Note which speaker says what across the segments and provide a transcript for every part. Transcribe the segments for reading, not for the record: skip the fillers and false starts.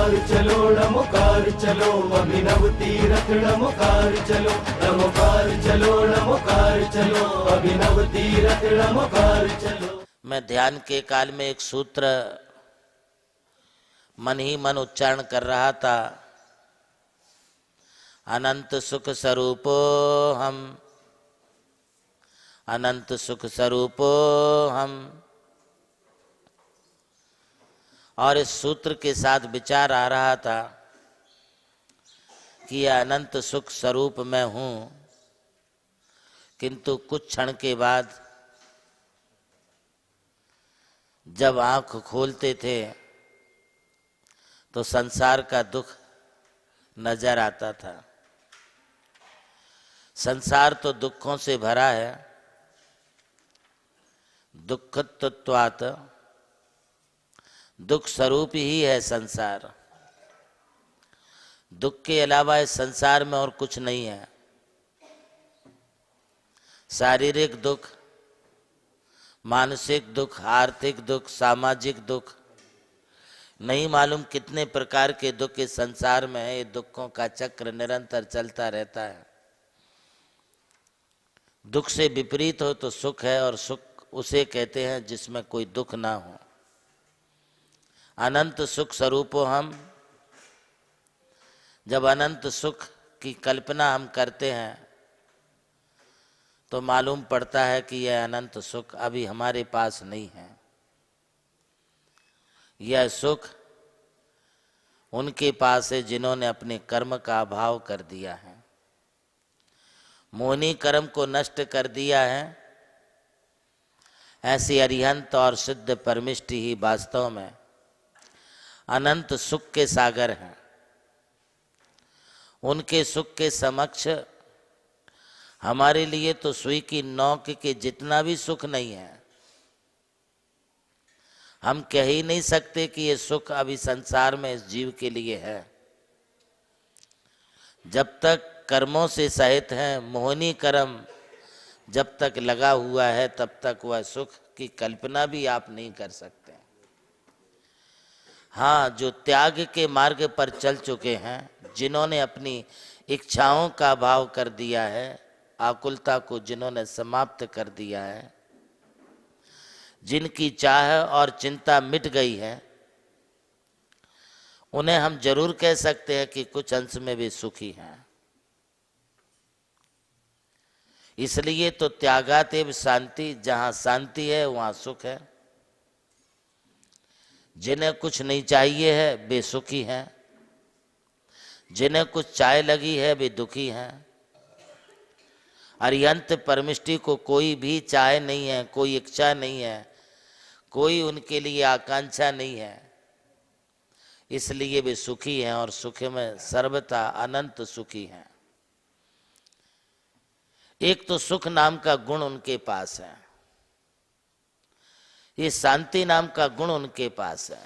Speaker 1: रमुकार चलो रमुकार चलो, अभिनव तीरथ रमुकार चलो, रमुकार चलो रमुकार चलो, अभिनव तीरथ रमुकार चलो।
Speaker 2: मैं ध्यान के काल में एक सूत्र मन ही मन उच्चारण कर रहा था। अनंत सुख स्वरूपो हम, अनंत सुख स्वरूपो हम। और इस सूत्र के साथ विचार आ रहा था कि यह अनंत सुख स्वरूप मैं हूं, किंतु कुछ क्षण के बाद जब आंख खोलते थे तो संसार का दुख नजर आता था। संसार तो दुखों से भरा है। दुःखत्वात्, दुख स्वरूप ही है संसार। दुख के अलावा इस संसार में और कुछ नहीं है। शारीरिक दुख, मानसिक दुख, आर्थिक दुख, सामाजिक दुख, नहीं मालूम कितने प्रकार के दुख इस संसार में है। ये दुखों का चक्र निरंतर चलता रहता है। दुख से विपरीत हो तो सुख है, और सुख उसे कहते हैं जिसमें कोई दुख ना हो। अनंत सुख स्वरूपो हम। जब अनंत सुख की कल्पना हम करते हैं तो मालूम पड़ता है कि यह अनंत सुख अभी हमारे पास नहीं है। यह सुख उनके पास है जिन्होंने अपने कर्म का अभाव कर दिया है, मोहनी कर्म को नष्ट कर दिया है। ऐसे अरिहंत और सिद्ध परमिष्टि ही वास्तव में अनंत सुख के सागर हैं। उनके सुख के समक्ष हमारे लिए तो सुई की नोक के जितना भी सुख नहीं है। हम कह ही नहीं सकते कि ये सुख अभी संसार में इस जीव के लिए है। जब तक कर्मों से सहित हैं, मोहनी कर्म जब तक लगा हुआ है, तब तक वह सुख की कल्पना भी आप नहीं कर सकते। हाँ, जो त्याग के मार्ग पर चल चुके हैं, जिन्होंने अपनी इच्छाओं का भाव कर दिया है, आकुलता को जिन्होंने समाप्त कर दिया है, जिनकी चाह और चिंता मिट गई है, उन्हें हम जरूर कह सकते हैं कि कुछ अंश में भी सुखी हैं। इसलिए तो त्यागातेव शांति, जहां शांति है वहां सुख है। जिन्हें कुछ नहीं चाहिए है वे सुखी हैं, जिन्हें कुछ चाय लगी है वे दुखी हैं। अरिहंत परमिष्टि को कोई भी चाह नहीं है, कोई इच्छा नहीं है, कोई उनके लिए आकांक्षा नहीं है, इसलिए वे सुखी हैं और सुख में सर्वथा अनंत सुखी हैं। एक तो सुख नाम का गुण उनके पास है, ये शांति नाम का गुण उनके पास है,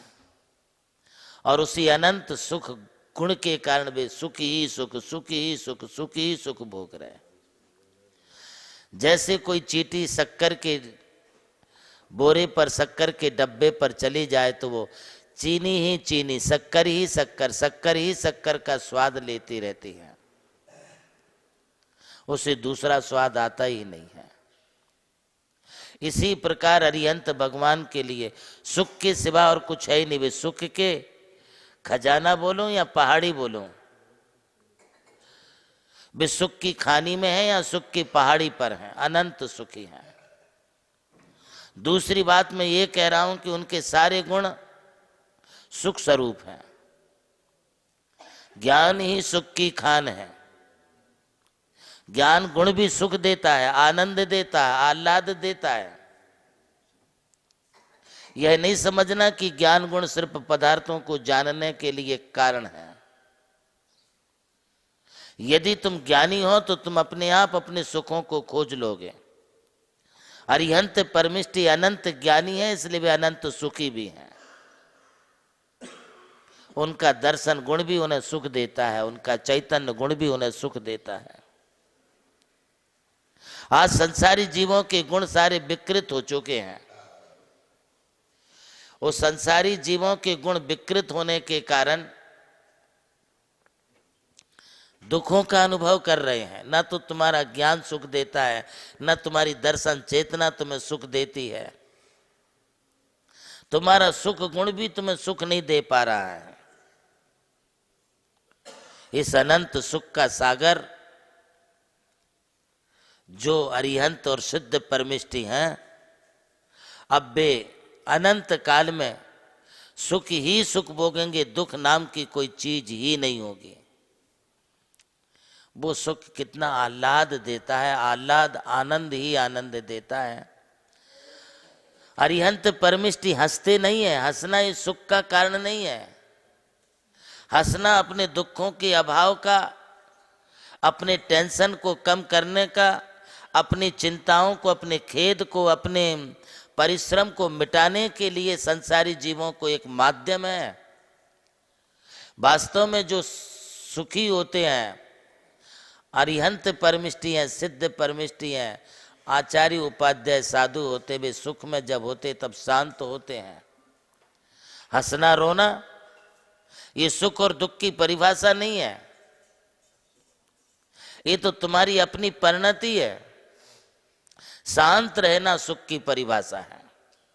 Speaker 2: और उसी अनंत सुख गुण के कारण वे सुख ही सुख, सुख ही सुख, सुख ही सुख भोग रहे। जैसे कोई चींटी शक्कर के बोरे पर, शक्कर के डब्बे पर चली जाए तो वो चीनी ही चीनी, शक्कर ही शक्कर, शक्कर ही शक्कर का स्वाद लेती रहती है, उसे दूसरा स्वाद आता ही नहीं है। इसी प्रकार अरिहंत भगवान के लिए सुख के सिवा और कुछ है ही नहीं। वे सुख के खजाना बोलूं या पहाड़ी बोलूं, वे सुख की खानी में है या सुख की पहाड़ी पर हैं, अनंत सुखी हैं। दूसरी बात मैं ये कह रहा हूं कि उनके सारे गुण सुख स्वरूप हैं। ज्ञान ही सुख की खान है। ज्ञान गुण भी सुख देता है, आनंद देता है, आह्लाद देता है। यह नहीं समझना कि ज्ञान गुण सिर्फ पदार्थों को जानने के लिए कारण है। यदि तुम ज्ञानी हो तो तुम अपने आप अपने सुखों को खोज लोगे। अरिहंत परमिष्टि अनंत ज्ञानी है, इसलिए वे अनंत सुखी भी हैं। उनका दर्शन गुण भी उन्हें सुख देता है, उनका चैतन्य गुण भी उन्हें सुख देता है। आज संसारी जीवों के गुण सारे विकृत हो चुके हैं। वो संसारी जीवों के गुण विकृत होने के कारण दुखों का अनुभव कर रहे हैं। न तो तुम्हारा ज्ञान सुख देता है, न तुम्हारी दर्शन चेतना तुम्हें सुख देती है। तुम्हारा सुख गुण भी तुम्हें सुख नहीं दे पा रहा है। इस अनंत सुख का सागर जो अरिहंत और सिद्ध परमिष्टि हैं, अब वे अनंत काल में सुख ही सुख भोगेंगे, दुख नाम की कोई चीज ही नहीं होगी। वो सुख कितना आह्लाद देता है, आह्लाद आनंद ही आनंद देता है। अरिहंत परमिष्टि हंसते नहीं है, हंसना इस सुख का कारण नहीं है। हंसना अपने दुखों के अभाव का, अपने टेंशन को कम करने का, अपनी चिंताओं को, अपने खेद को, अपने परिश्रम को मिटाने के लिए संसारी जीवों को एक माध्यम है। वास्तव में जो सुखी होते हैं, अरिहंत परमिष्टि हैं, सिद्ध परमिष्टि हैं, आचार्य उपाध्याय साधु होते, वे सुख में जब होते तब शांत होते हैं। हंसना रोना ये सुख और दुख की परिभाषा नहीं है, ये तो तुम्हारी अपनी परिणति है। शांत रहना सुख की परिभाषा है।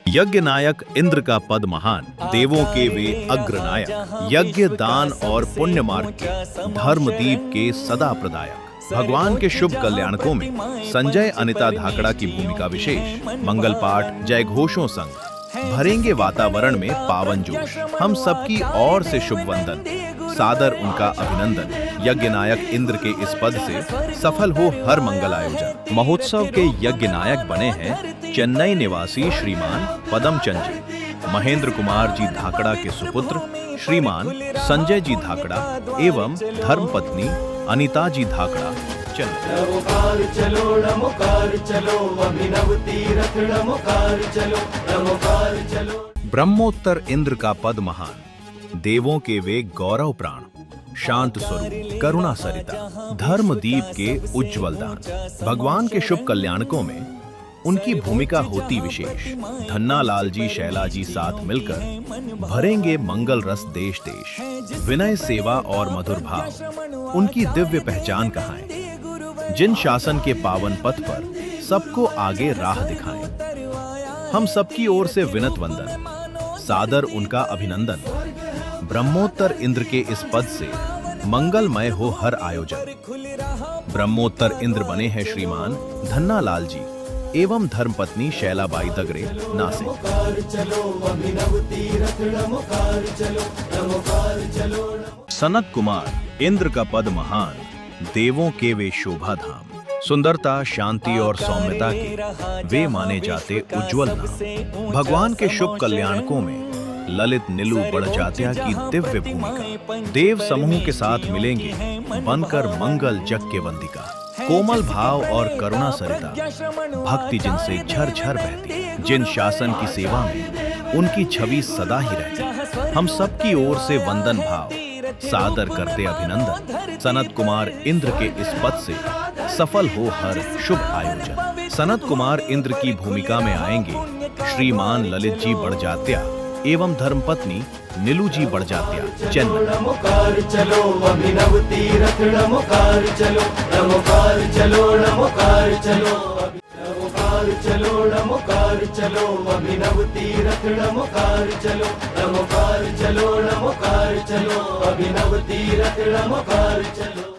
Speaker 3: यज्ञ नायक इंद्र का पद महान, देवों के वे अग्रनायक, यज्ञ दान और पुण्य मार्ग के धर्मदीप के सदा प्रदायक, भगवान के शुभ कल्याणकों में संजय अनिता धाकड़ा की भूमिका विशेष। मंगल पाठ जय घोषों संग भरेंगे वातावरण में पावन जोश। हम सबकी ओर से शुभ वंदन, सादर उनका अभिनंदन। यज्ञ नायक इंद्र के इस पद से सफल हो हर मंगल आयोजन। महोत्सव के यज्ञ नायक बने हैं चेन्नई निवासी श्रीमान पदम चंद जी, महेंद्र कुमार जी धाकड़ा के सुपुत्र श्रीमान संजय जी धाकड़ा एवं धर्मपत्नी अनिता जी धाकड़ा चेन्नई।
Speaker 1: नमोकार चलो, नमोकार चलो, अभिनव तीरथ नमोकार चलो, नमोकार चलो।
Speaker 3: ब्रह्मोत्तर इंद्र का पद महान, देवों के वे गौरव प्राण, शांत स्वरूप करुणा सरिता, धर्मदीप के उज्ज्वल दान। भगवान के शुभ कल्याणकों में उनकी भूमिका होती विशेष। धन्ना लाल जी शैला जी साथ मिलकर भरेंगे मंगल रस देश देश। विनय सेवा और मधुर भाव उनकी दिव्य पहचान कहाएं। जिन शासन के पावन पथ पर सबको आगे राह दिखाएं। हम सबकी ओर से विनत वंदन, सादर उनका अभिनंदन। ब्रह्मोत्तर इंद्र के इस पद से मंगलमय हो हर आयोजन। ब्रह्मोत्तर इंद्र बने हैं श्रीमान धन्ना लाल जी एवं धर्मपत्नी शैलाबाई दगरे नासिक। सनत कुमार इंद्र का पद महान, देवों के वे शोभा धाम। सुंदरता शांति और सौम्यता के वे माने जाते उज्जवल नाम। भगवान के शुभ कल्याणकों में ललित नीलू बड़जात्या की दिव्य भूमिका। देव समूह के साथ मिलेंगे बनकर मंगल जग के वंदिका। कोमल भाव और करुणा सरिता भक्ति जिनसे झरझर बहती। जिन शासन की सेवा में उनकी छवि सदा ही रहती। हम सबकी ओर से वंदन भाव, सादर करते अभिनंदन। सनत कुमार इंद्र के इस पद से सफल हो हर शुभ आयोजन। सनत कुमार इंद्र की भूमिका में आएंगे श्रीमान ललित जी बड़जात्या एवं धर्मपत्नी नीलू जी बड़जात्या चेन्नई।
Speaker 1: नमोकार चलो, अभिनव तीरथ नमोकार चलो, नमोकार चलो, नमोकार चलो। नमोकार चलो, नमोकार चलो, अभिनव तीरथ नमोकार चलो, नमोकार चलो, नमोकार चलो, अभिनव तीरथ नमोकार चलो।